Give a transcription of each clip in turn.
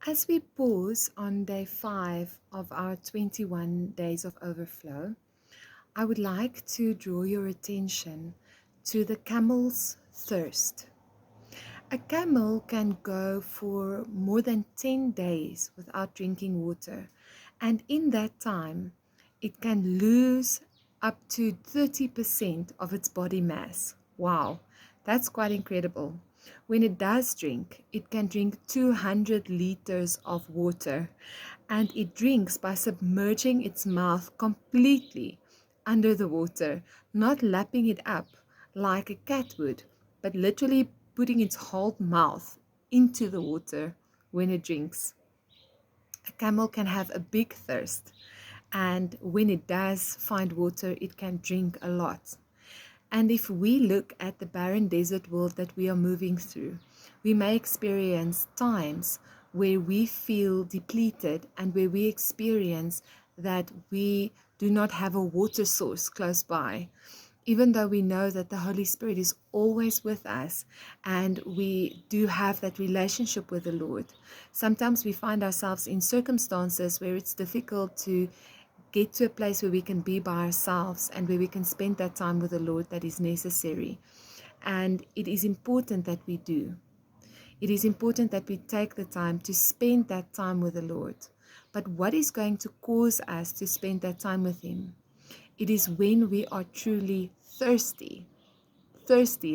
As we pause on day 5 of our 21 Days of Overflow, I would like to draw your attention to the camel's thirst. A camel can go for more than 10 days without drinking water, and in that time, it can lose up to 30% of its body mass. Wow, that's quite incredible. When it does drink, it can drink 200 liters of water, and it drinks by submerging its mouth completely under the water, not lapping it up like a cat would, but literally putting its whole mouth into the water when it drinks. A camel can have a big thirst, and when it does find water, it can drink a lot. And if we look at the barren desert world that we are moving through, we may experience times where we feel depleted and where we experience that we do not have a water source close by. Even though we know that the Holy Spirit is always with us and we do have that relationship with the Lord, sometimes we find ourselves in circumstances where it's difficult to get to a place where we can be by ourselves and where we can spend that time with the Lord that is necessary. And it is important that we do. It is important that we take the time to spend that time with the Lord. But what is going to cause us to spend that time with Him? It is when we are truly thirsty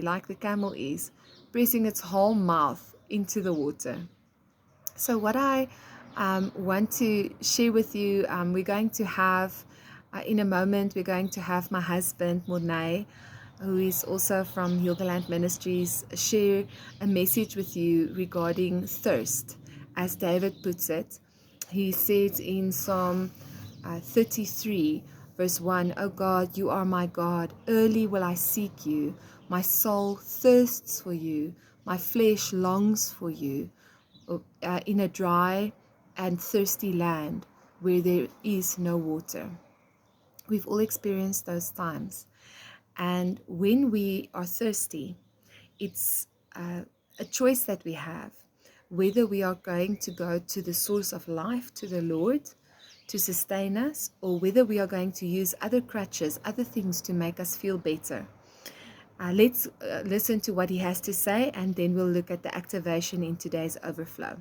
like the camel is, pressing its whole mouth into the water. So what I want to share with you, we're going to have, in a moment, we're going to have my husband, Mornay, who is also from Heal the Land Ministries, share a message with you regarding thirst. As David puts it, he says in Psalm 33, verse 1, "O God, you are my God. Early will I seek you. My soul thirsts for you. My flesh longs for you in a dry and thirsty land where there is no water." We've all experienced those times. And when we are thirsty, it's a choice that we have whether we are going to go to the source of life, to the Lord, to sustain us, or whether we are going to use other crutches, other things to make us feel better. Let's listen to what he has to say, and then we'll look at the activation in today's overflow.